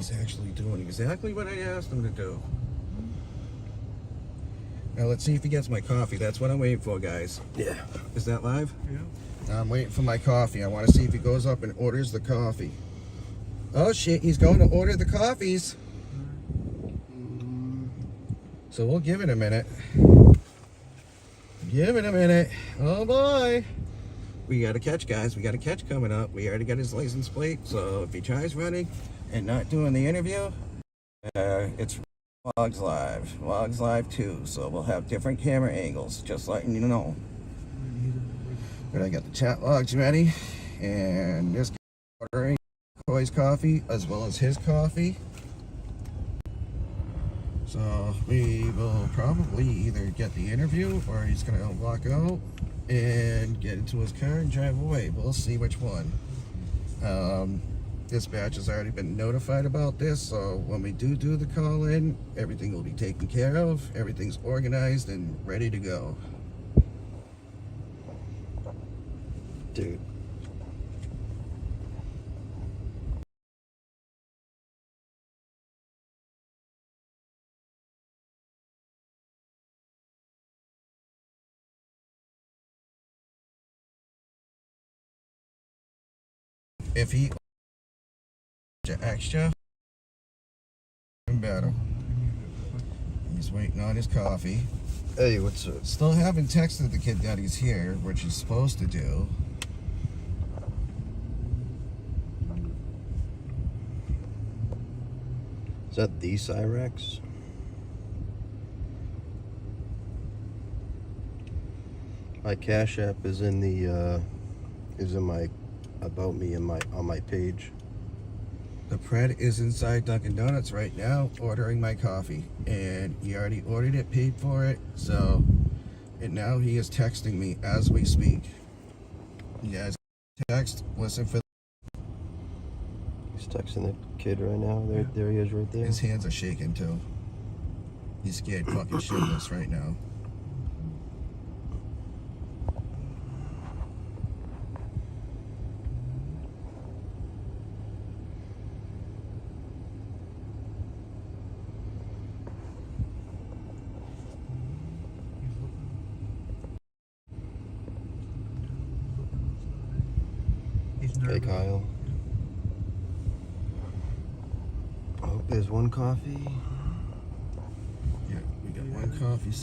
He's actually doing exactly what I asked him to do. Now let's see if he gets my coffee. That's what I'm waiting for, guys. Yeah. Is that live? Yeah. I'm waiting for my coffee. I want to see if he goes up and orders the coffee. Oh shit, he's going to order the coffees. So we'll give it a minute. Give it a minute. Oh boy. We got a catch, guys. We got a catch coming up. We already got his license plate. So if he tries running and not doing the interview, it's Vlogs Live. Vlogs Live 2. So we'll have different camera angles, just letting you know. But I got the chat logs ready. And this guy ordering Coy's coffee as well as his coffee. So we will probably either get the interview or he's going to walk out and get into his car and drive away. We'll see which one. Dispatch has already been notified about this, so when we do the call in, everything will be taken care of. Everything's organized and ready to go. Dude. If he extra, better. He's waiting on his coffee. Hey, what's up? Still haven't texted the kid that he's here, which he's supposed to do. Is that the Cyrex? My Cash App is in the my about me on my page. The Pred is inside Dunkin' Donuts right now ordering my coffee, and he already ordered it, paid for it, so, and now he is texting me as we speak. You guys text, listen for. He's texting the kid right now. There he is right there. His hands are shaking too. He's scared fucking shitless right now. Hey, Kyle. I hope there's one coffee. Yeah, we got one coffee. He's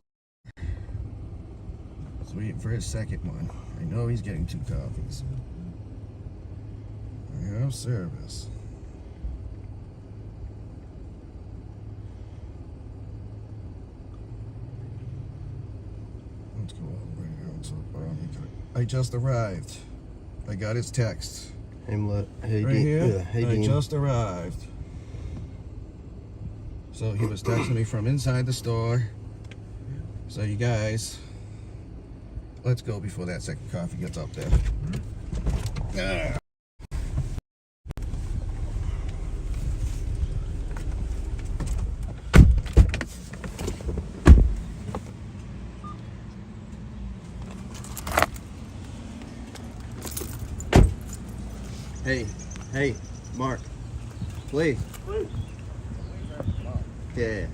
waiting for his second one. I know he's getting 2 coffees. I have service. Let's go over here. I just arrived. I got his text. Hey, Right Dean. here? Yeah, hey, I Dean. just arrived. So he was texting me from inside the store. So you guys, let's go before that second coffee gets up there. Ah. Hey, Mark, please. Yeah.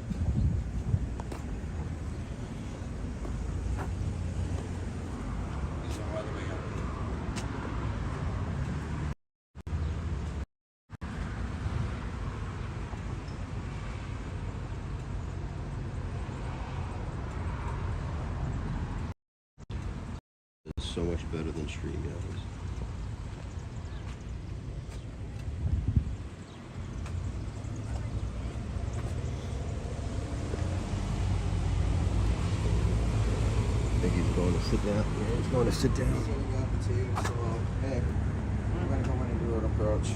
It's so much better than StreamYard. Going to sit down. Yeah, he's going to sit down. Hey, I'm gonna go in and do an approach.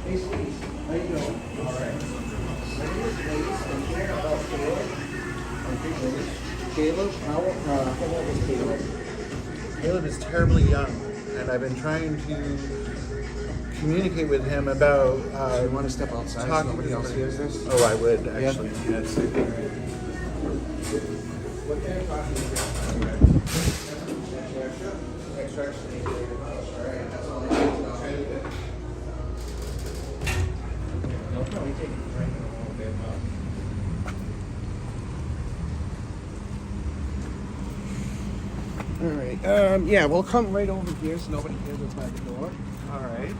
Hey, Steve, how you doing? All right. Caleb, how old is Caleb? Caleb is terribly young, and I've been trying to communicate with him about. You want to step outside so nobody else hears this? Oh, I would actually. Yeah. Yes. What kind of coffee do you get? Extra? Alright, that's all I need to know. They'll probably take it right in a little bit, huh? Alright, yeah, we'll come right over here so nobody hears us by the door. Alright.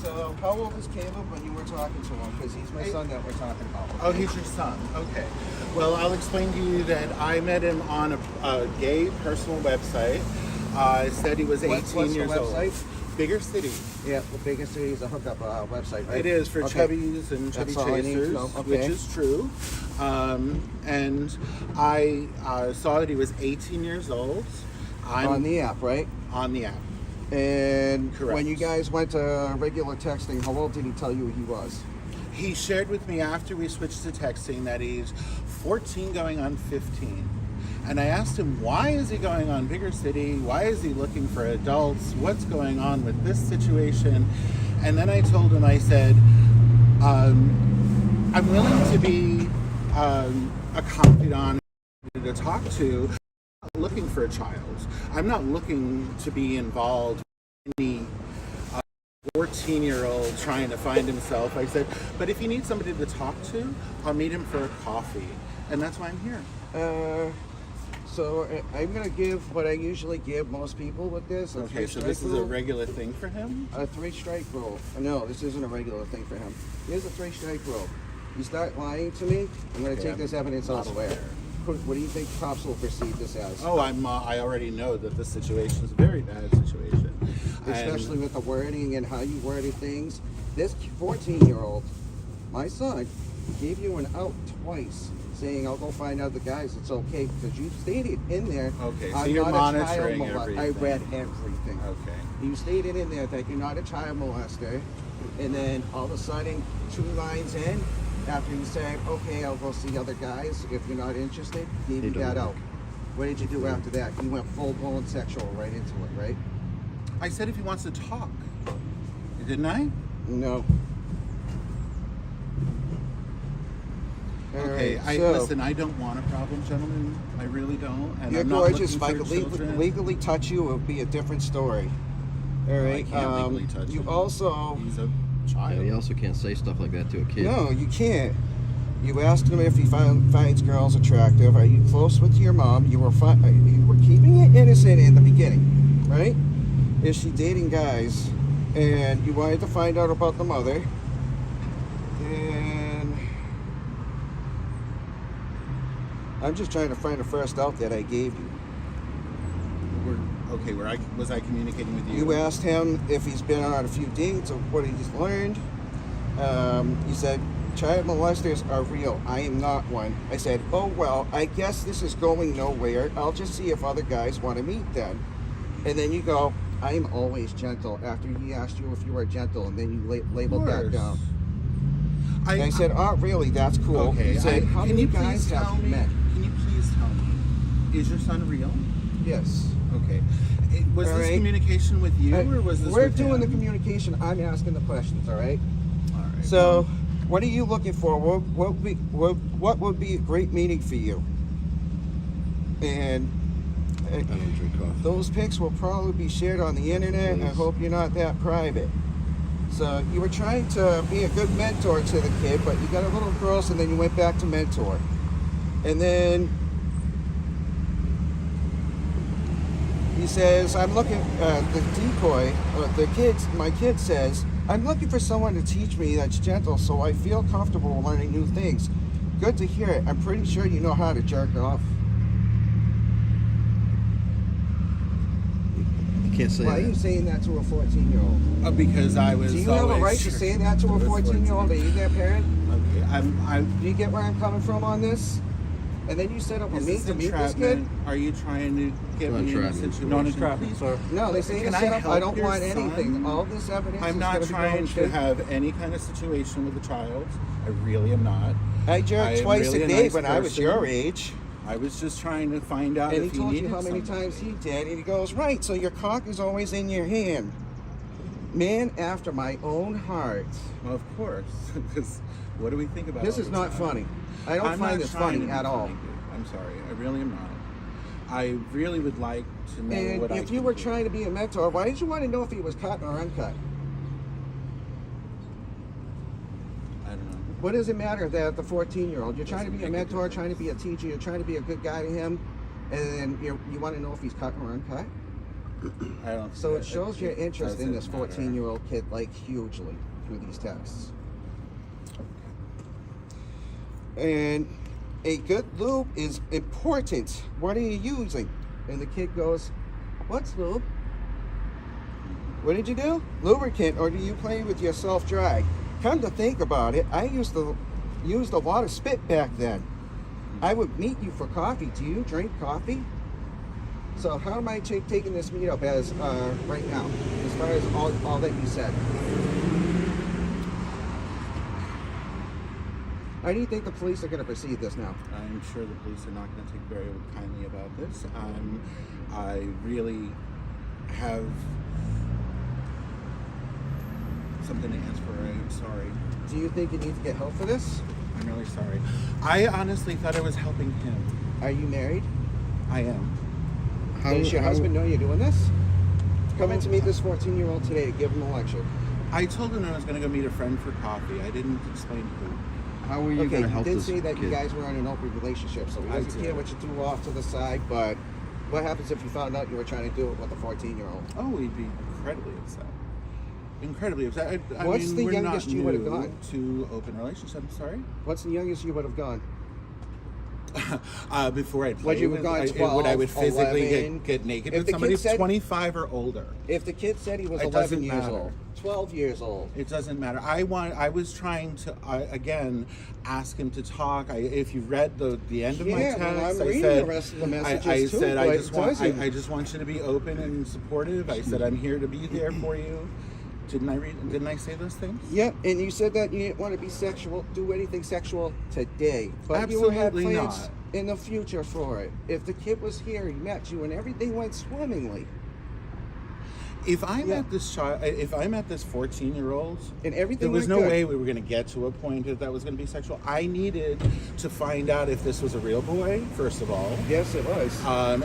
So, how old is Caleb when you were talking to him? Because he's my son that we're talking about. Oh, he's your son. Okay. Well, I'll explain to you that I met him on a gay personal website. Said he was 18 What's the years website? old. Bigger City. Yeah, the biggest city is a hookup website, right? It is for Okay. chubbies and chubby That's all I need to chasers, know. Okay. which is true. And I saw that he was 18 years old. On the app, right? On the app. And Correct. when you guys went to regular texting, how old did he tell you he was? He shared with me after we switched to texting that he's 14 going on 15. And I asked him, why is he going on Bigger City? Why is he looking for adults? What's going on with this situation? And then I told him, I said, I'm willing to be a confidant to talk to. I'm not looking for a child. I'm not looking to be involved in any 14-year-old trying to find himself. I said, but if you need somebody to talk to, I'll meet him for a coffee. And that's why I'm here. So I'm going to give what I usually give most people with this. Okay, so this is a regular thing for him? A 3-strike rule. No, this isn't a regular thing for him. Here's a 3-strike rule. You start lying to me, I'm going to take this evidence elsewhere. What do you think cops will perceive this as? Oh, I already know that this situation is a very bad situation. Especially with the wording and how you worded things. This 14-year-old, my son, gave you an out twice, saying, I'll go find out the guys, it's okay, because you stated in there, Okay, so I'm you're not monitoring a child everything. I read everything. Okay. You stated in there that you're not a child molester, and then all of a sudden, 2 lines in, after you said, okay, I'll go see other guys, if you're not interested, gave you that out. What did you do after that? You went full-blown sexual right into it, right? I said if he wants to talk. Didn't I? No. Okay, Alright, so listen, I don't want a problem, gentlemen. I really don't. And you're I'm not gorgeous. If I looking could for children. legally touch you, it would be a different story. All right. I can't legally touch you him. also. He's a child. Yeah, you also can't say stuff like that to a kid. No, you can't. You asked him if he finds girls attractive. Are you close with your mom? You were keeping it innocent in the beginning, right? Is she dating guys? And you wanted to find out about the mother. And I'm just trying to find the first out that I gave you. Okay, was I communicating with you? You asked him if he's been on a few dates or what he's learned. He said, child molesters are real. I am not one. I said, oh, well, I guess this is going nowhere. I'll just see if other guys want to meet then. And then you go, I'm always gentle, after he asked you if you were gentle, and then you labeled that down. I said, oh, really? That's cool. Okay. He said, how many guys tell have you me? met? Can you please tell me? Is your son real? Yes. Okay. Was All this right. communication with you, or was this We're with doing the him? communication. I'm asking the questions, all right? All right. So, what are you looking for? What would be a great meeting for you? And I don't drink coffee. those pics will probably be shared on the internet. I Please. hope you're not that private. So you were trying to be a good mentor to the kid, but you got a little gross, and then you went back to mentor. And then he says, I'm looking, the decoy, my kid says, I'm looking for someone to teach me that's gentle so I feel comfortable learning new things. Good to hear it. I'm pretty sure you know how to jerk off. You can't say Why are you that. saying that to a 14-year-old? Because I was. Do you have a always right to say that to a I was 14-year-old? Are you their parent? Okay. Do you get where I'm coming from on this? And then you set up a Is meet this to meet this kid? entrapment? Are you trying to get Not me in a entrapment. situation? Not entrapment, Please. sir. No, they say to Can I set up. I help don't your want son? anything. All this evidence I'm is not gonna be trying going to straight. have any kind of situation with a child. I really am not. I jerked I am twice really a a day nice when I was person. your age. I was just trying to find out And he if he told you needed how many something. times he did, and he goes, right, so your cock is always in your hand. Man after my own heart. Well, of course, because what do we think about? This all is the not time? funny. I don't I'm find not this trying funny to be at all. funny, dude. I'm sorry. I really am not. I really would like to know And what if you were trying to be a mentor, why did you want to know if he was cut or uncut? I don't know. What does it matter that the 14-year-old, you're trying to be a Doesn't make a mentor, difference. trying to be a teacher, you're trying to be a good guy to him, and then you want to know if he's cut or uncut? I don't. So it shows your interest in this doesn't matter. 14-year-old kid, like, hugely through these texts. And a good lube is important. What are you using? And the kid goes, what's lube? What did you do? Lubricant, or do you play with your self-dry? Come to think about it, I used to use a lot of spit back then. I would meet you for coffee. Do you drink coffee? So how am I taking this meetup as right now, as far as all that you said? How do you think the police are going to perceive this now? I'm sure the police are not going to take very kindly about this. I really have something to answer for. I'm sorry. Do you think you need to get help for this? I'm really sorry. I honestly thought I was helping him. Are you married? I am. Does your husband know you're doing this? Come in to meet this 14-year-old today to give him a lecture. I told him I was going to go meet a friend for coffee. I didn't explain who. How are you Okay, going to you help did this say that kid? you guys were in an open relationship, so he I doesn't care did. what you do off to the side, but what happens if you found out you were trying to do it with a 14-year-old? Oh, he'd be incredibly upset. Incredibly upset. I What's mean, the we're youngest not you would have new gone? to open relationship. I'm sorry. What's the youngest you would have gone? Before I'd play Would you with, have gone I 12, would I would physically 11? get naked If with the somebody kid said- 25 or older. If the kid said he was It 11 doesn't years matter. old, 12 years old, It doesn't matter. I was trying to again ask him to talk. If you read the end of my Yeah, text, well, I'm I reading said the rest of the messages I too, said but I it just want doesn't. I just want you to be open and supportive. I said I'm here to be there for you. Didn't I say those things? Yep, and you said that you didn't want to be sexual, do anything sexual today. But you had Absolutely plans not. in the future for it. If the kid was here, he met you, and everything went swimmingly, If I Yeah. met this child, if I met this 14-year-old, and everything there was went no good. way we were going to get to a point that was going to be sexual. I needed to find out if this was a real boy, first of all. Yes, it was.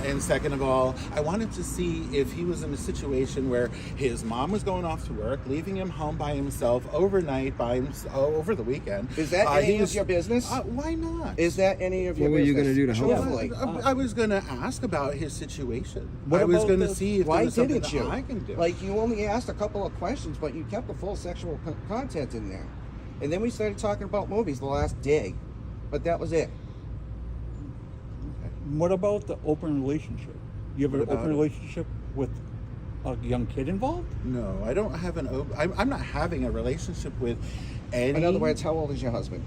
And second of all, I wanted to see if he was in a situation where his mom was going off to work, leaving him home by himself overnight, over the weekend. Is that any of your business? Why not? Is that any of your What were you business? gonna do to help him? Truthfully. I was going to ask about his situation. What I was about going to the- see if Why there was something didn't that you? I can do. Like, you only asked a couple of questions, but you kept the full sexual content in there. And then we started talking about movies the last day. But that was it. What about the open relationship? You have an What about open it? relationship with a young kid involved? No, I don't have I'm not having a relationship with any. In other words, how old is your husband?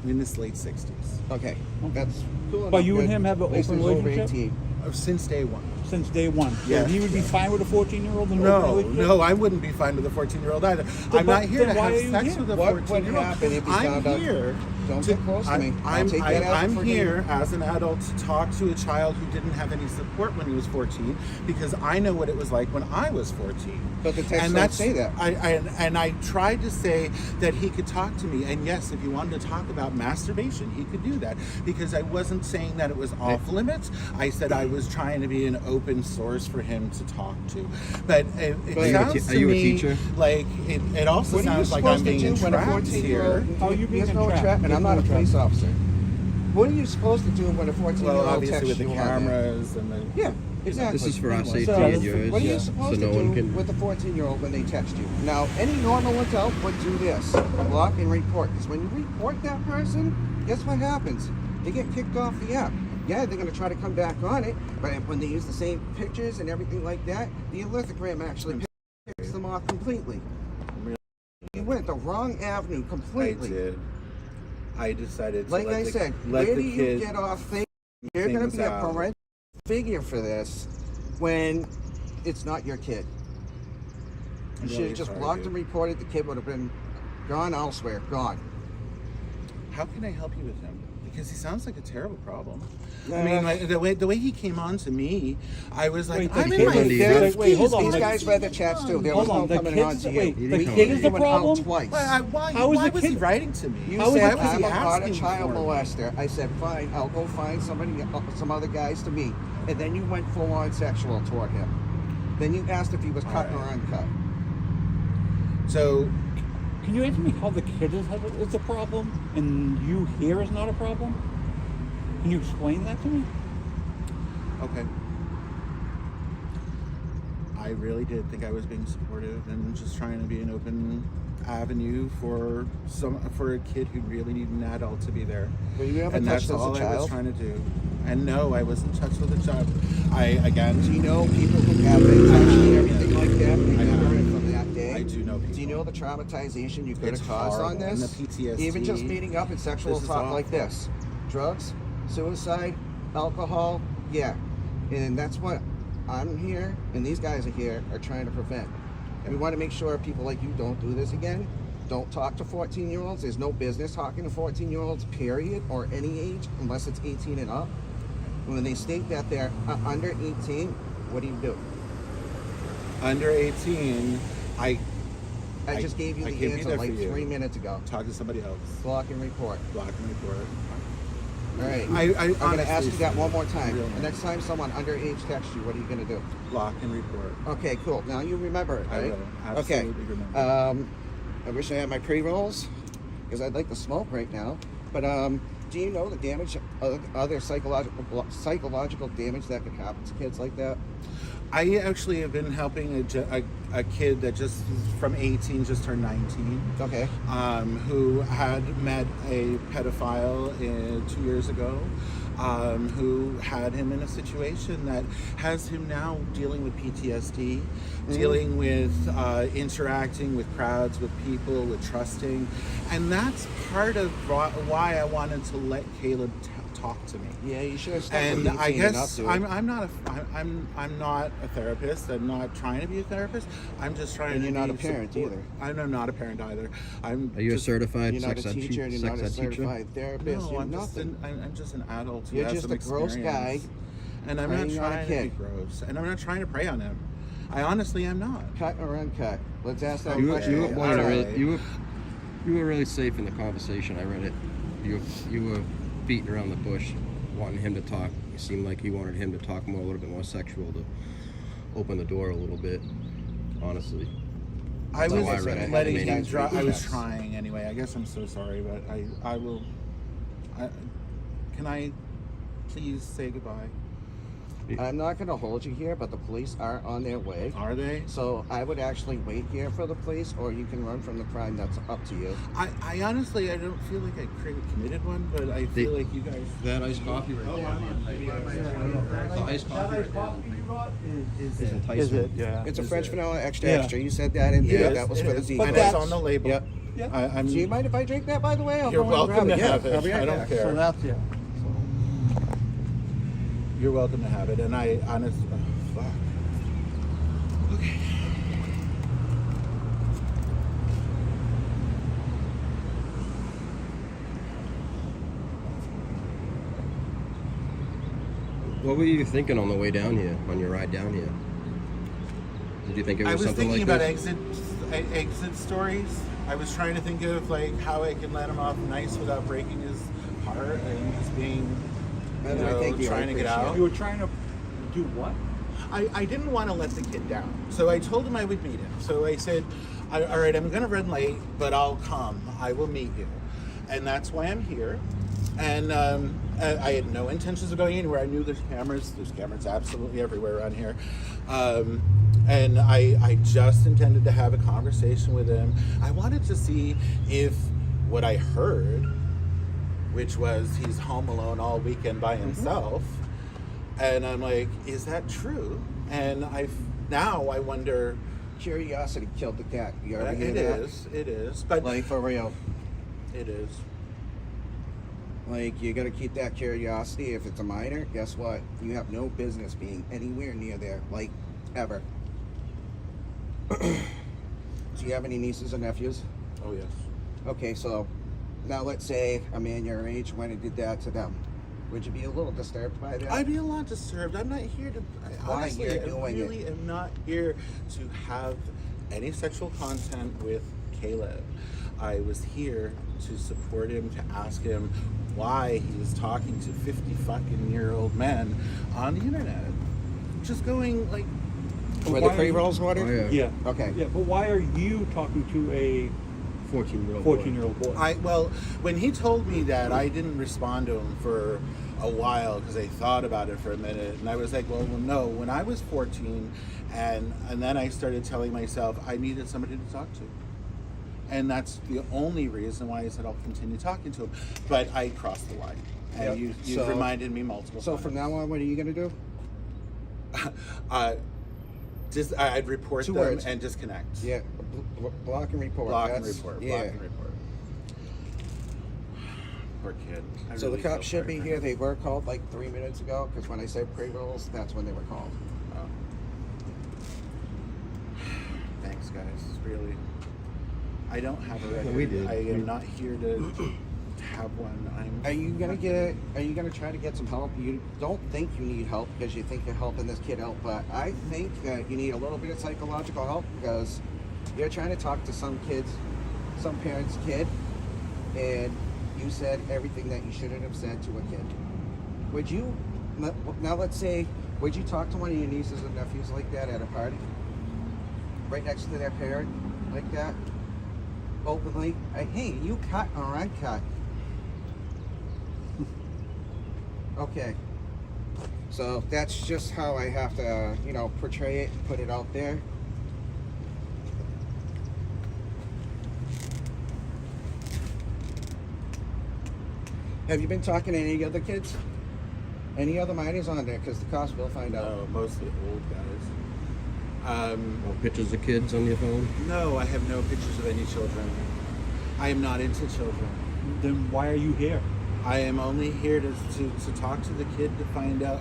in his late 60s. Okay, that's cool. But enough. you and Good. him have an At least open he's over relationship? 18. Since day one. Since day one. Yes. So he would be fine with a 14-year-old in an open No, relationship? no, I wouldn't be fine with a 14-year-old either. I'm but not here to then why have are you sex here? with a What would 14-year-old. happen if he I'm found out- here. Don't get close to me. I'll take that as I'm for here you. as an adult to talk to a child who didn't have any support when he was 14 because I know what it was like when I was 14. But the text And don't say that. I tried to say that he could talk to me, and yes, if he wanted to talk about masturbation, he could do that because I wasn't saying that it was off limits. I said I was trying to be an open source for him to talk to. But it sounds Are to you a me teacher? like it also What are you sounds like I'm supposed to being do when a entrapped 14-year-old... here. How are you being There's no entrapped? entrapment. I'm There's not a no police entrapment. officer. What are you supposed to do when a 14-year-old Well, obviously texts with the you on there? cameras and the Yeah, exactly. This is for our safety So- and yours, What are you Yeah. supposed so to no do one can. with a 14-year-old when they text you? Now, any normal adult would do this. Block and report. Because when you report that person, guess what happens? They get kicked off the app. Yeah, they're going to try to come back on it, but when they use the same pictures and everything like that, the lithogram actually picks them off completely. Really? You went the wrong avenue I completely. did. I decided to Like let I the, said, let where the do you kid get off thinking you're going things to be a out. parental figure for this when it's not your kid? You I'm should really have just sorry, blocked dude. and reported. The kid would have been gone elsewhere. Gone. How can I help you with him? Because he sounds like a terrible problem. I mean, like, the way he came on to me, I was like, Wait, the I'm in kid- my wait, 50s. wait, hold on. These Like- guys read the chats too. There Hold was on, no the coming on kid's to the- you. wait, the We kid is the went out problem? twice. Why How is was the he kid- writing to me? You How is said, it- Why was I'm he a caught a asking child for me? molester. I said, fine, I'll go find some other guys to meet. And then you went full on sexual toward him. Then you asked if he was cut or Alright. uncut. So, Can you answer me how the kid is a problem and you here is not a problem? Can you explain that to me? okay. I really did think I was being supportive and just trying to be an open avenue for a kid who really needed an adult to be there. Were you ever And touched that's as a all I was child? trying to do. And no, I wasn't touched with a child. Do you know people who have been touched and everything like that? Remember have. it from that day? I do know people. Do you know the traumatization you could It's have caused on horrible. And this? the PTSD. Even just meeting up in sexual This is talk like awful. this. Drugs, suicide, alcohol, yeah. And that's what I'm here and these guys are here are trying to prevent. We want to make sure people like you don't do this again. Don't talk to 14-year-olds. There's no business talking to 14-year-olds, period, or any age, unless it's 18 and up. When they state that they're under 18, what do you do? Under 18, I I just gave you I the can't be answer there like for you. 3 minutes ago. talk to somebody else. Block and report. Block and report. All right. I'm I'm going to ask you that one more time. Real The next time someone underage texts you, what are you going to do? Block and report. Okay, cool. Now you remember it, I right? will. Absolutely remember. I wish I had my pre-rolls because I'd like to smoke right now. But do you know the damage, other psychological damage that could happen to kids like that? I actually have been helping a kid that just from 18 just turned 19. Okay. Who had met a pedophile 2 years ago, who had him in a situation that has him now dealing with PTSD, dealing with interacting with crowds, with people, with trusting. And that's part of why I wanted to let Caleb talk to me. Yeah, you should have stuck And with 18 I and guess up, dude. I'm not a therapist. I'm not trying to be a therapist. I'm just trying And to you're not be a parent support- either. I'm not a parent either. Are you a just- certified You're not sex a ed teacher, and you're not a sex ed teacher? certified therapist. No, You're I'm just, nothing. I'm just an adult who You're has just some a gross guy experience. And I'm not preying on a trying to be kid. gross. And I'm not trying to prey on him. I honestly am not. Cut or uncut? Let's ask that You, question. you, Okay, wanted to alright. really, you were really safe in the conversation. I read it. You were beating around the bush, wanting him to talk. It seemed like you wanted him to talk more, a little bit more sexual, to open the door a little bit. Honestly, I That's was how I read it. letting You him guys dry. read the I was checks. trying anyway. I guess I'm so sorry, but I will. Can I please say goodbye? I'm not going to hold you here, but the police are on their way. Are they? So I would actually wait here for the police, or you can run from the crime. That's up to you. I honestly, I don't feel like I committed one, but I feel like you guys. that iced coffee right there. The iced coffee right there is enticement. Is it? Yeah. It's a Is French it? vanilla extra Yeah. extra. You said that in It there. is, That was it for the is. decal. And But it's that's- on the label. Yep. I'm. Do you mind if I drink that, by the way? I'll You're go and welcome grab to it. have Yeah, it. I'll be right I don't back. care. So that's yeah. You're welcome to have it, and I honestly. Fuck. Okay. What were you thinking on the way down here, on your ride down here? Did you think it was, I was something thinking like about this? exit stories. I was trying to think of like how I can let him off nice without breaking his heart and just being, And I thank you. I trying to get appreciate out. You were trying to do what? I didn't want to let the kid down, so I told him I would meet him. So I said, all right, I'm going to run late, but I'll come. I will meet you. And that's why I'm here. And I had no intentions of going anywhere. I knew there's cameras. There's cameras absolutely everywhere around here. And I just intended to have a conversation with him. I wanted to see if what I heard, which was he's home alone all weekend by himself, and I'm like, is that true? And now I wonder. Curiosity killed the cat. You ever hear It that? is. But Like, for real. it is. Like, you gotta keep that curiosity. If it's a minor, guess what? You have no business being anywhere near there, like, ever. Do you have any nieces or nephews? Oh yes. Okay, so Now, let's say a man your age went and did that to them. Would you be a little disturbed by that? I'd be a lot disturbed. I'm not here to. Why Honestly, you're I doing it? really am not here to have any sexual content with Caleb. I was here to support him, to ask him why he is talking to 50-fucking-year-old men on the internet. Just going like. Were Why the are pre-rolls Oh, ordered? yeah. Yeah. Okay. Yeah, but why are you talking to a 14-year-old 14-year-old boy? Well, when he told me that, I didn't respond to him for a while because I thought about it for a minute, and I was like, well, no. When I was 14, and then I started telling myself I needed somebody to talk to, and that's the only reason why I said I'll continue talking to him. But I crossed the line, and Yep. you So- reminded me multiple So times. from now on, what are you gonna do? I'd report 2 them words. and disconnect. Yeah, block and report. Block and That's- report. Yeah. Block and report. Poor kid. I So really the cops feel should be sorry for here. him. They were called like 3 minutes ago because when I said pre-rolls, that's when they were called. Oh. Thanks, guys. Really, I don't have a record. we did. I am not here to have one. Are you gonna try to get some help? You don't think you need help because you think you're helping this kid out, but I think that you need a little bit of psychological help because you're trying to talk to some parent's kid, and you said everything that you shouldn't have said to a kid. Would you, now let's say, would you talk to one of your nieces and nephews like that at a party? Right next to their parent, like that? Openly? Hey, you cut or I cut? Okay. So that's just how I have to, portray it and put it out there. Have you been talking to any other kids? Any other minors on there? Because the cops will find out. No, mostly old guys. No pictures of kids on your phone? No, I have no pictures of any children. I am not into children. Then why are you here? I am only here to talk to the kid to find out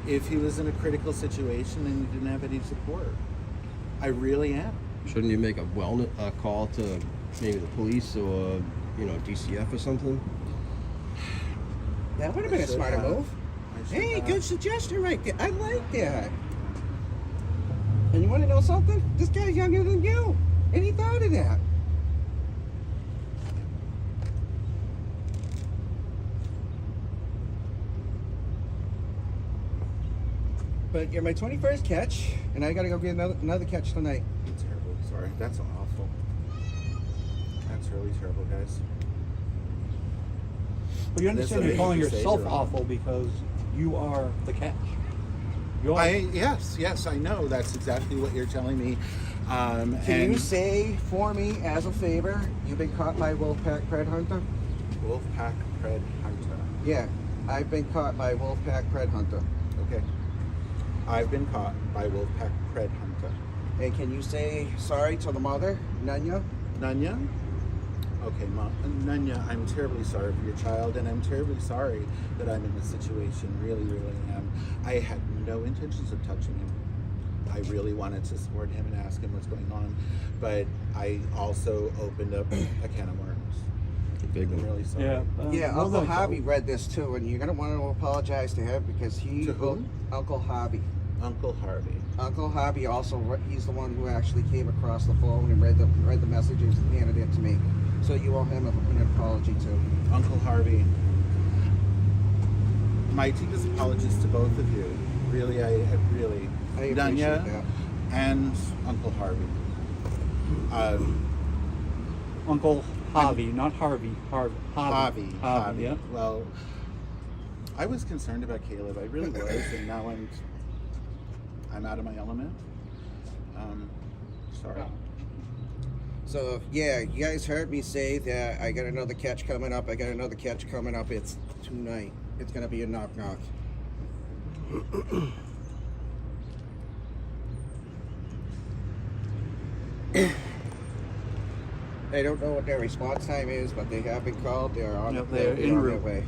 if he was in a critical situation and he didn't have any support. I really am. Shouldn't you make a call to maybe the police or DCF or something? That would have been a should smarter have. move. I should Hey, have. good suggestion right there. I like that. And you want to know something? This guy's younger than you. And he thought of that. But you're my 21st catch, and I gotta go get another catch tonight. I'm terrible. Sorry. That's awful. That's really terrible, guys. Well, you That's understand what you're I calling hate to say, yourself Your Honor. awful because you are the catch. You're, Yes, I know. That's exactly what you're telling me. Can you say for me, as a favor, you've been caught by Wolfpack Pred Hunter? Wolfpack Pred Hunter. Yeah, I've been caught by Wolfpack Pred Hunter. Okay. I've been caught by Wolfpack Pred Hunter. And can you say sorry to the mother, Nanya? Nanya? Okay, Nanya, I'm terribly sorry for your child, and I'm terribly sorry that I'm in this situation. Really, really am. I had no intentions of touching him. I really wanted to support him and ask him what's going on, but I also opened up a can of worms. A big I'm one. really sorry. yeah. Yeah, well, Uncle then- Harvey read this too, and you're gonna want to apologize to him because he. To whom? Uncle Harvey. Uncle Harvey. Uncle Harvey also. He's the one who actually came across the phone and read the messages and handed it to me. So you owe him an apology too. Uncle Harvey. My deepest apologies to both of you. Really, I really. I appreciate Nanya that. and Uncle Harvey. Uncle Harvey, not Harvey. Harvey. Harvey. Yeah. Well, I was concerned about Caleb. I really was, and now I'm out of my element. Sorry. So yeah, you guys heard me say that I got another catch coming up. It's tonight. It's gonna be a knock. I don't know what their response time is, but they have been called. They're on, Yep, they're they're en on their route. way.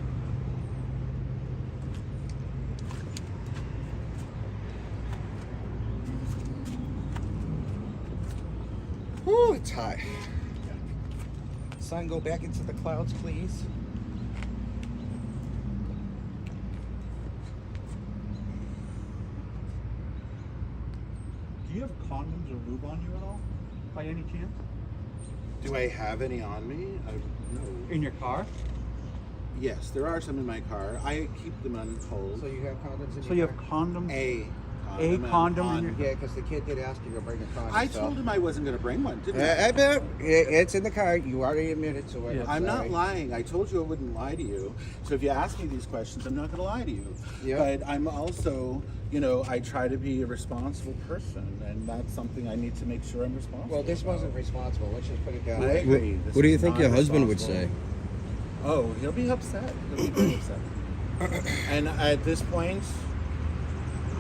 Whew, it's hot. Sun, go back into the clouds, please. Do you have condoms or lube on you at all, by any chance? Do I have any on me? No. In your car? Yes, there are some in my car. I keep them untold. So you have condoms in So your you have car? condoms? A A condom in on- your- Yeah, because the kid did ask you to bring a condom. I so- told him I wasn't going to bring one, didn't I? I bet it's in the car. You already admitted to it. Yeah. I'm not sorry. lying. I told you I wouldn't lie to you. So if you ask me these questions, I'm not going to lie to you. Yeah. But I'm also, you know, I try to be a responsible person, and that's something I need to make sure I'm responsible. Well, this wasn't responsible. Let's just put it down. I agree. This What do you is think not your husband would say? responsible. Oh, he'll be upset. He'll be very upset. And at this point,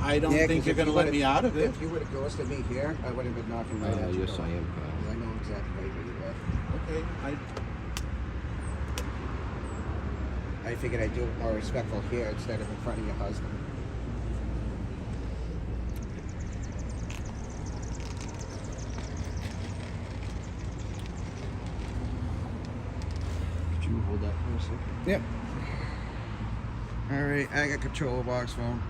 I don't Yeah, think 'cause you're if going to you let would've- me out of it. If you would have ghosted me here, I would have been knocking right at your Yes, door. I am, pal. 'Cause I know exactly where you live. Okay, I figured I'd do it more respectful here instead of in front of your husband. Could you hold that for a second? Yep. All right, I got control of box phone.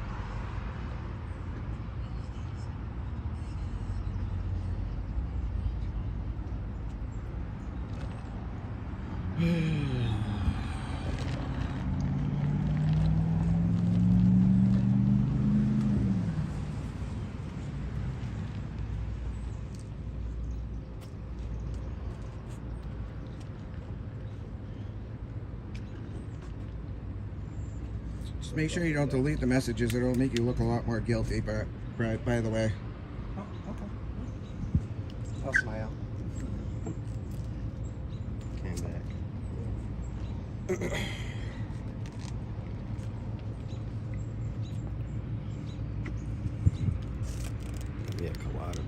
Just make sure you don't delete the messages. It'll make you look a lot more guilty. But by the way, Oh, okay. I'll smile. Came back. Yeah, Colada.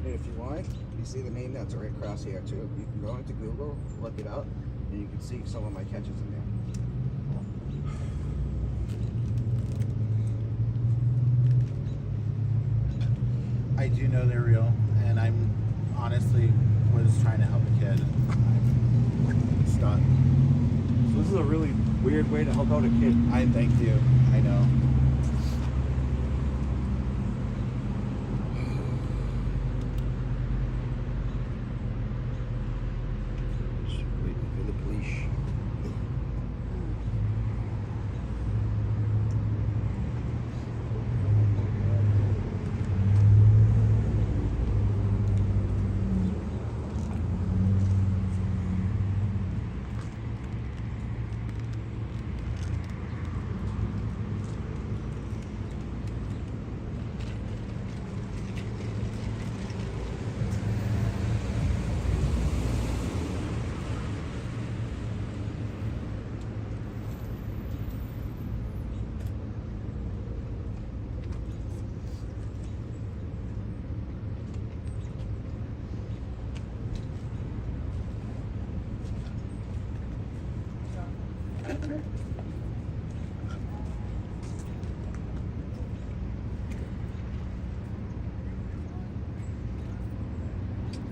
Hey, if you want, you see the name that's right across here too. You can go into Google, look it up, and you can see some of my catches in there. I do know they're real, and I'm honestly was trying to help a kid. I'm stuck. So this is a really weird way to help out a kid. I thank you. I know. Just waiting for the police.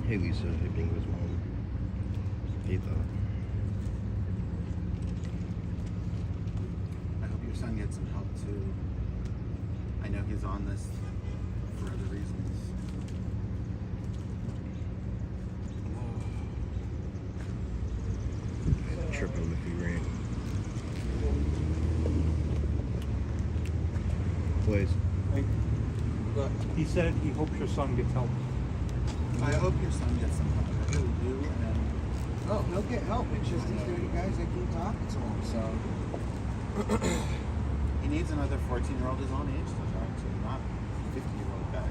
Hey Lisa, hey Bingo's mom. Hey thought. I hope your son gets some help too. I know he's on this for other reasons. Trip him if he ran. Please. Like, he said he hopes your son gets help. I hope your son gets some help. I really do. And Oh, he'll get help. It's just these dirty guys that keep talking to him. So he needs another 14-year-old his own age to talk to, not 50-year-old guys.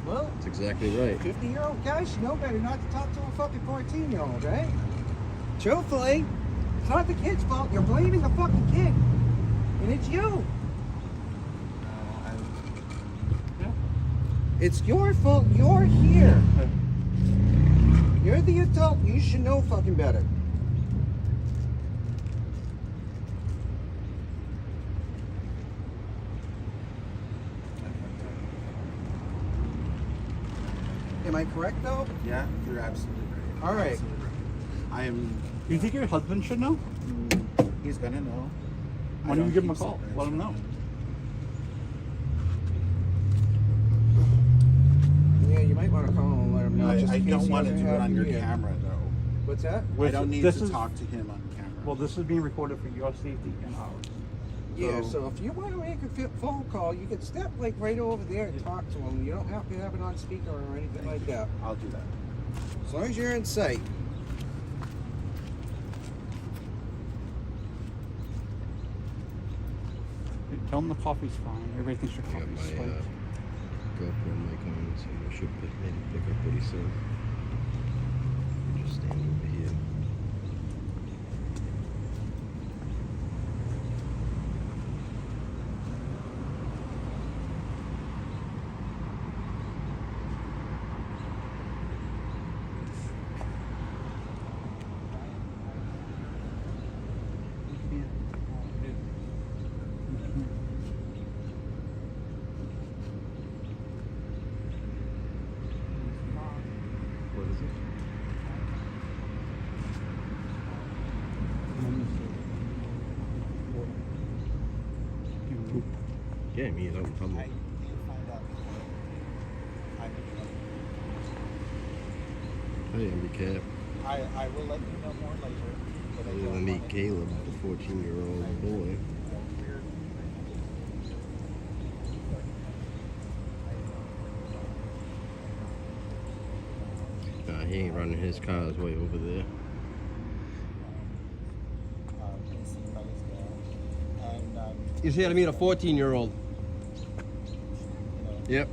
well, That's exactly right. 50-year-old guys, you know better not to talk to a fucking 14-year-old, right? Truthfully, it's not the kid's fault. You're blaming the fucking kid, and it's you. Yeah. It's your fault. You're here. You're the adult. You should know fucking better. Am I correct though? Yeah, you're absolutely right. All right. Absolutely. I am. Do you think your husband should know? He's gonna know. Why don't you give him a call? Let him know. Yeah, you might want to call him and let him know. just I in case don't he want to doesn't do it have on your you. camera, though. What's that? I don't need This to is- talk to him on camera. Well, this is being recorded for your safety and ours. Yeah, so if you want to make a phone call, you can step like right over there and talk to him. You don't have to have it on speaker or anything like that. I'll do that. As long as you're in sight. Tell him the coffee's fine. Everybody thinks your I got coffee's my spiked. GoPro mic on, so I should maybe pick up pretty soon. Just stand over here. What is it? Yeah, me, I'm I need to find out. Hey, M.G.A. I will let you know more later. But I You're gonna don't meet want it. Caleb, the 14-year-old boy. He ain't running his car's way over there. He's here to meet a 14-year-old. Yep.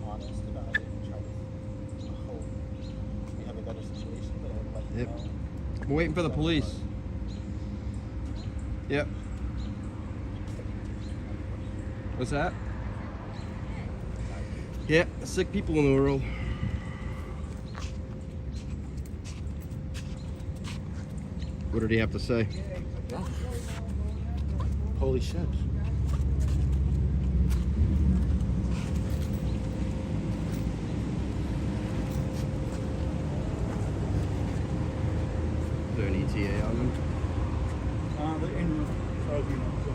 Honest about it and try to hope we have a better situation, but I would like to Yep. know. We're waiting for the police. Yep. What's that? Yeah, sick people in the world. What did he have to say? Holy shit. Is there an ETA on them? They're in, as far as you know, so.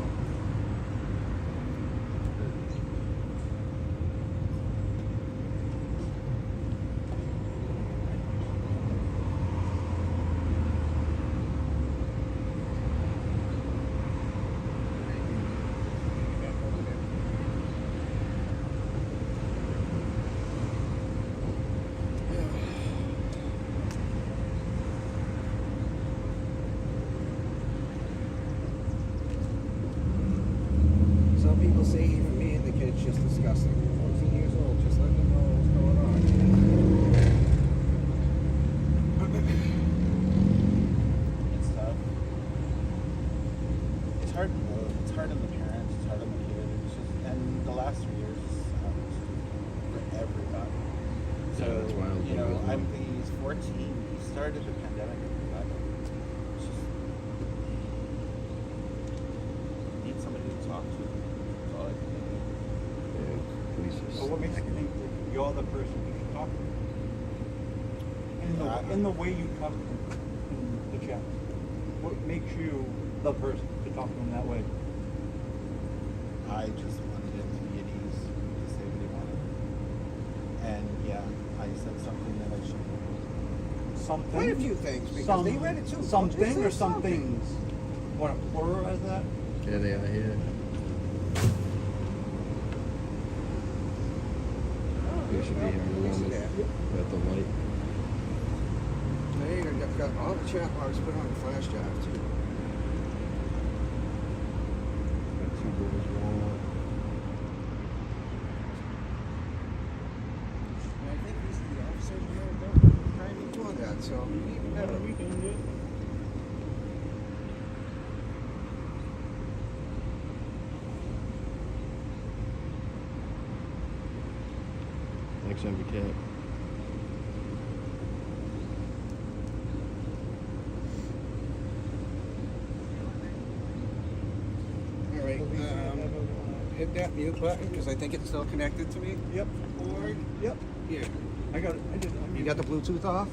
Some people say even me and the kid's just disgusting. 14 years old, just let them know what's going on. It's tough. It's hard. It's hard on the parents. It's hard on the kid. It's just, and the last 3 years for everybody. So Yeah, that's wild. you know, he's 14. He started the pandemic at 11. It's just need somebody to talk to. That's all I can think of. Yeah, police is. So what makes you think that you're the person you should talk to? In the way you talk to him in the chat. What makes you the person to talk to him that way? I just wanted him to be at ease, to say what he wanted. And yeah, I said something that I shouldn't. Something? Quite a few things, because they read it too. Something They or said some something. things? Want to pluralize that? Yeah, they are here. We should be here in a moment. At the light. They got all the chat logs put on the flash drive too. Got 2 boys rolling. And I think these are the officers that trying to do that, so even better. Thanks, M.G.A. All right, hit that mute button because I think it's still connected to me. Yep. Or Yep. here, I got it. I did it. you got the Bluetooth off?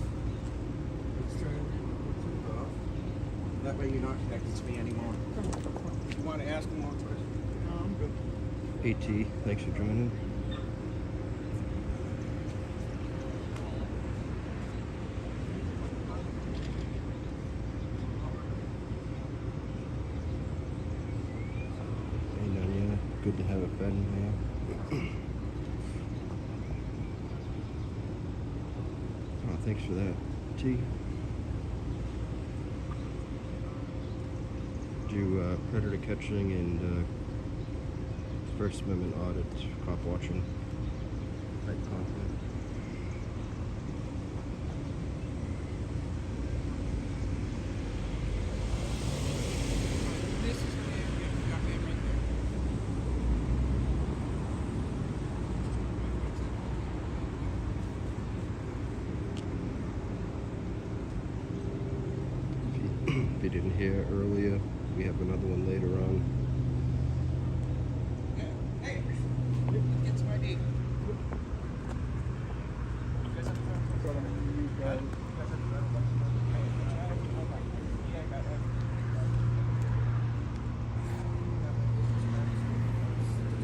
That way you're not connected to me anymore. If you want to ask him more questions. No, I'm good. AT, thanks for joining. Hey Nanya, good to have a friend here. Oh, thanks for that. T. Do predator catching and First Amendment audit, cop watching type content. This is the got me right there. If you didn't hear earlier, we have another one later on. Yeah. Hey, let's get some ID.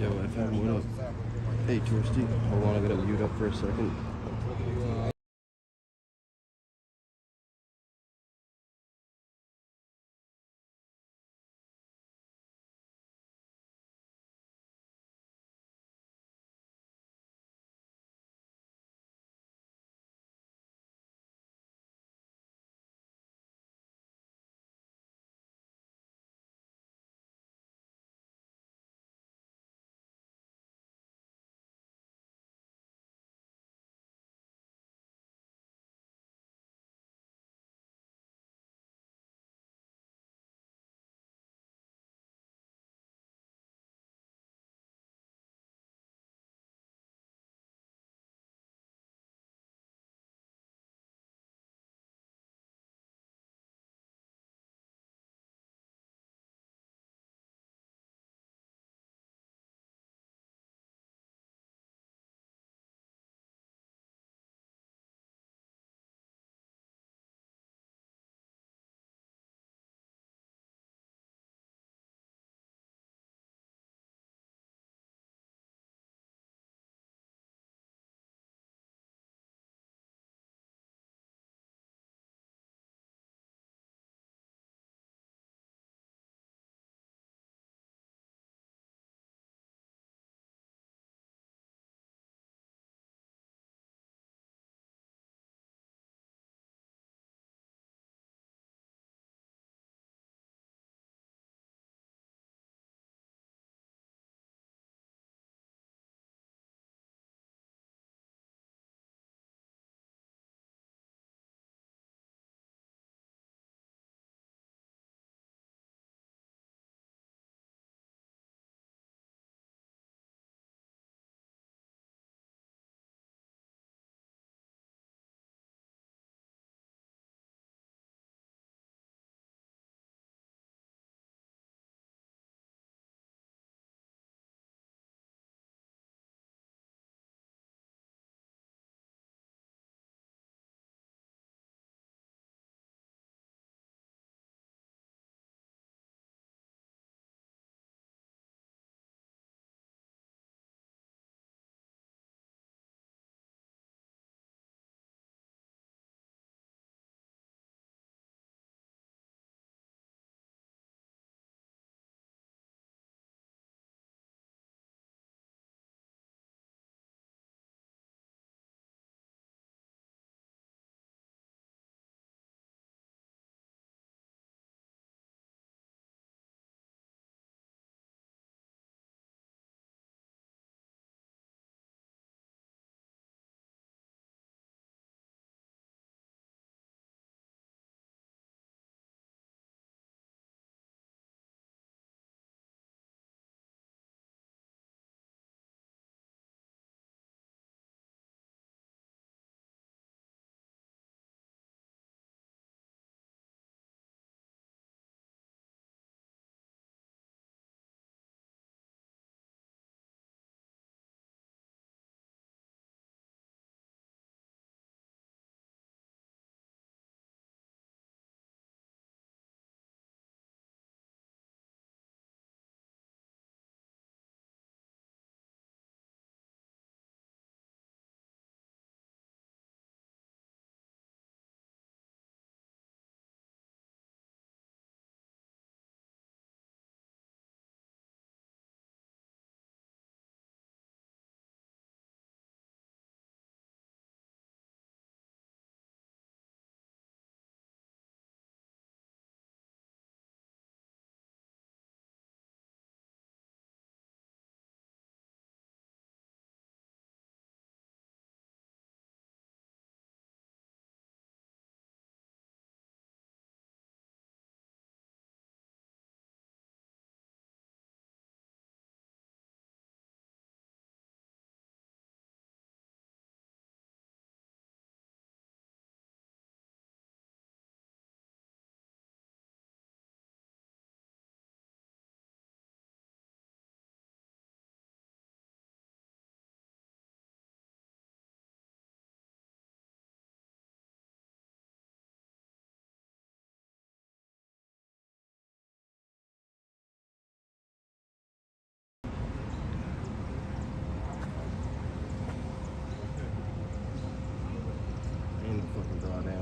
Yo, FM, what up? Hey, Touristy, hold on, I gotta mute up for a second.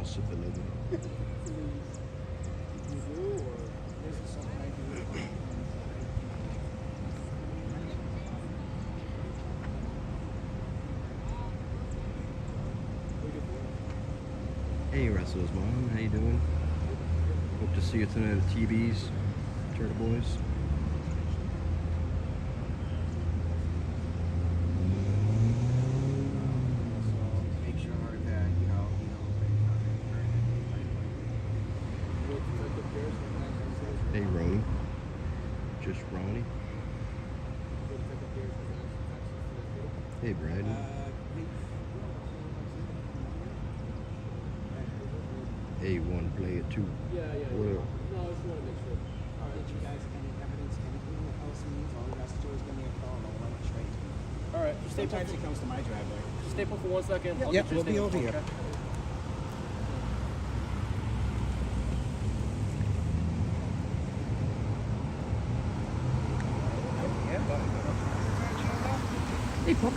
I'll sip another. Hey, Russell's mom, how you doing? Hope to see you tonight at TB's, Turtle Boys. Hey, Ronnie. Just Ronnie. Hey, Brad. A1 player 2. Yeah. What up? No, I just want to make sure. All right, you guys any evidence, anything the policy needs, all you have to do is give me a call and I'll run it straight to you. All right, Sometimes he comes to my driveway. Just stay put for 1 second. I'll Yep, get you we'll be stay over put, here. okay? Hey, Pop.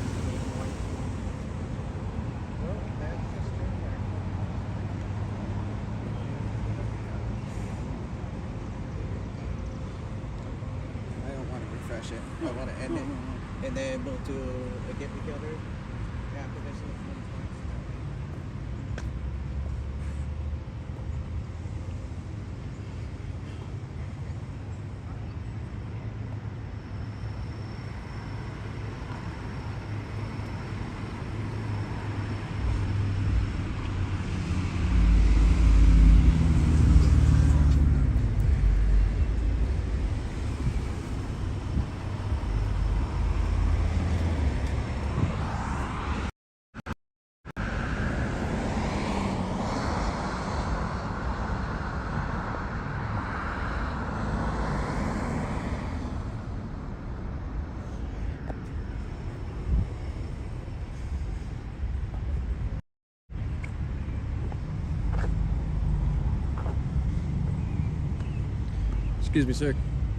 I don't want to refresh it. I want to end it. And then we'll do a get together after this. Excuse me, sir.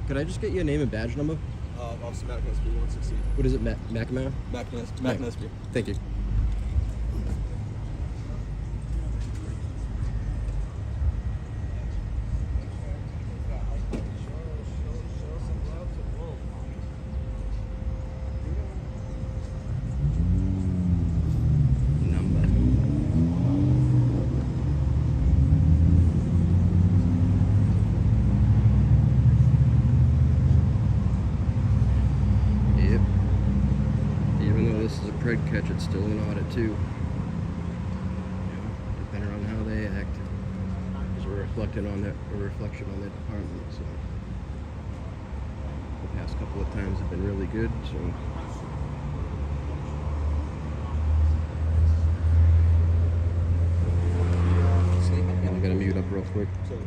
Could I just get your name and badge number? Officer Matt Nesby, 116. What is it, McNamara? Matt Nesby. Thank you. Number. Yep. Even though this is a pred catch, it's still an audit too. Depending on how they act. Because we're reflecting on a reflection on their department. So the past couple of times have been really good. So and I gotta mute up real quick. Sorry,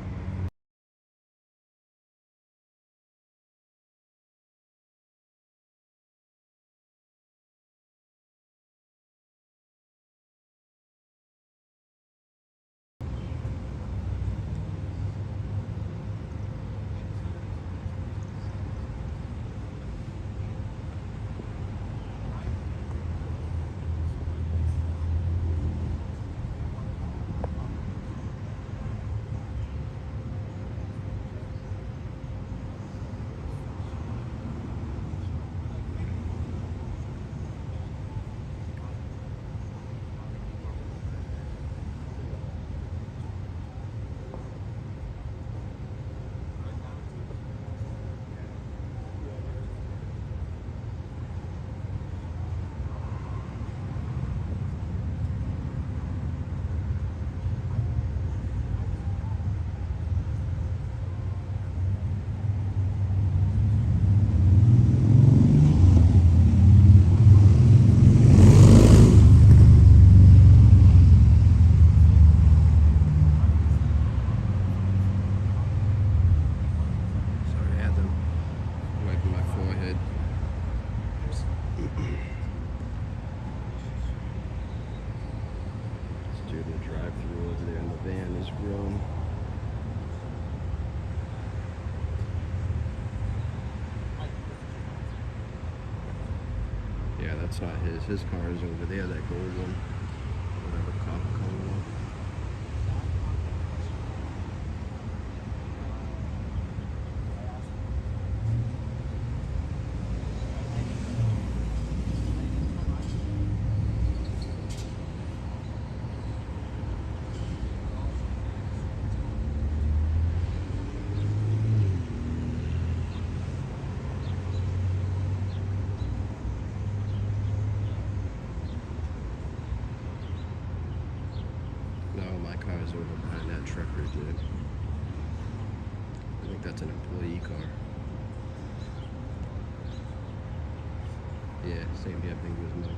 I had them wiping my forehead. Let's do the drive-through over there, and the van is grown. Yeah, that's not his. His car is over there, that gold one. Whatever cop color. is over behind that truck right there. I think that's an employee car. Yeah, same damn thing as mine.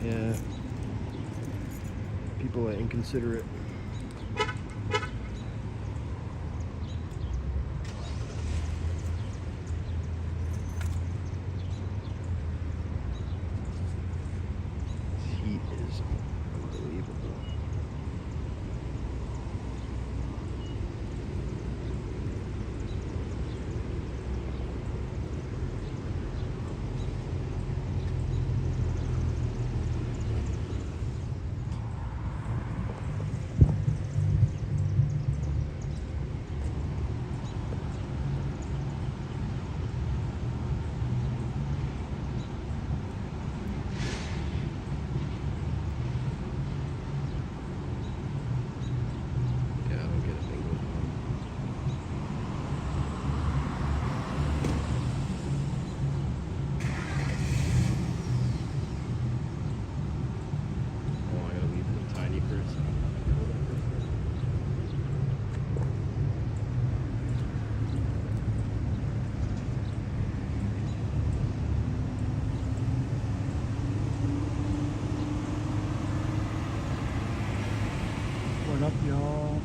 Yeah, people are inconsiderate. This heat is unbelievable. Yeah, I don't get a thing going on. Oh, I gotta leave the tiny person. What up, y'all?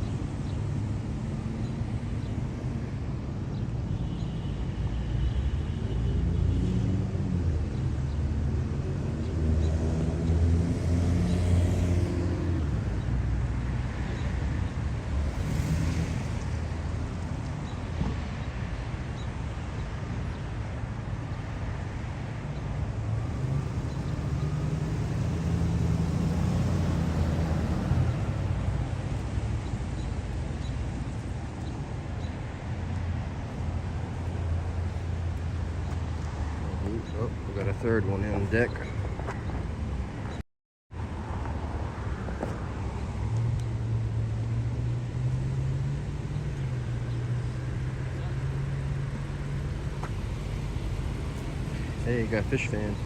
Oh, we got a third one on deck. Hey, you got a fish fan.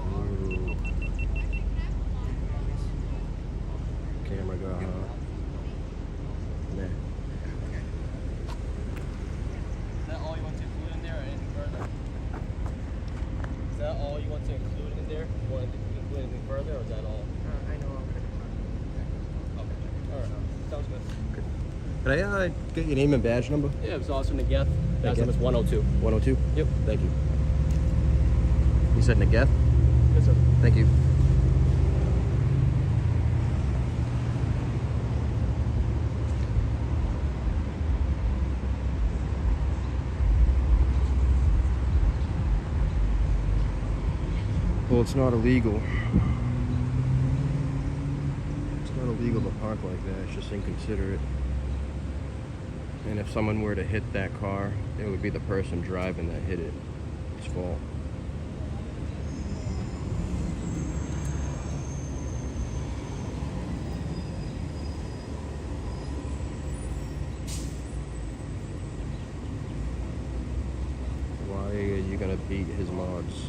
Ooh. Camera got hot. Yeah. Is that all you want to include in there or anything further? Is that all you want to include in there? You want to include anything further or is that all? I know I'm gonna Okay. Alright. Sounds good. Could I get your name and badge number? Yeah, it was Austin Negeth. That's Negeth. number 102. 102? Yep. Thank you. You said Negeth? Yes, sir. Thank you. Well, it's not illegal. It's not illegal to park like that. It's just inconsiderate. And if someone were to hit that car, it would be the person driving that hit it. It's fault. Why are you gonna beat his mods?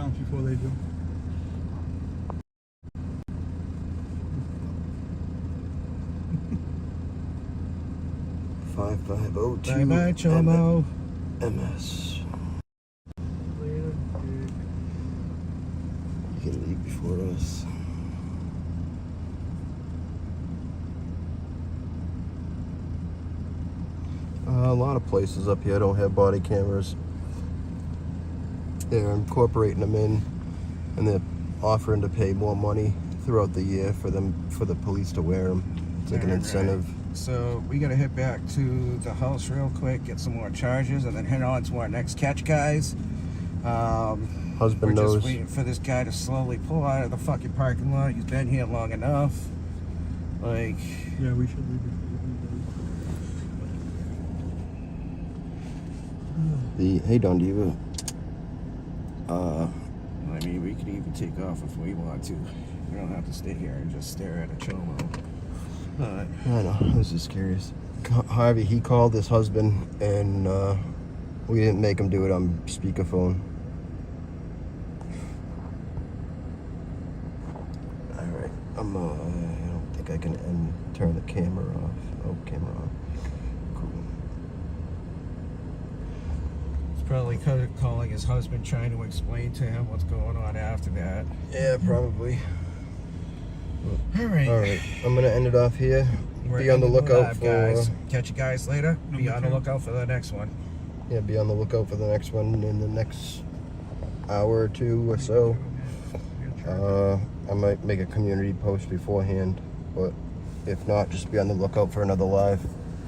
bounce before they do. Five 5502 Bye-bye, Chomo. MS. You can leave before us. A lot of places up here don't have body cameras. They're incorporating them in, and they're offering to pay more money throughout the year for the police to wear them. It's like an incentive. So we gotta head back to the house real quick, get some more charges, and then head on to our next catch, guys. Husband we're knows. just waiting for this guy to slowly pull out of the fucking parking lot. He's been here long enough. Like, Yeah, we should leave it. hey Don Diva. I mean, we can even take off if we want to. We don't have to stay here and just stare at a chomo. But I know, I was just curious. Harvey, he called his husband, and we didn't make him do it on speakerphone. Alright, I don't think I can turn the camera off. Oh, camera off. Cool. It's probably calling his husband, trying to explain to him what's going on after that. Yeah, probably. Alright, I'm gonna end it off here. Be on the lookout for guys. Catch you guys later. Be Number on the 2. lookout for the next one. Yeah, be on the lookout for the next one in the next hour or two or so. I might make a community post beforehand, but if not, just be on the lookout for another live.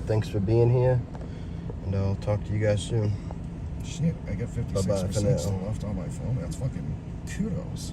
Thanks for being here, and I'll talk to you guys soon. Shit, I got 56% Bye-bye for now. still left on my phone. That's fucking kudos.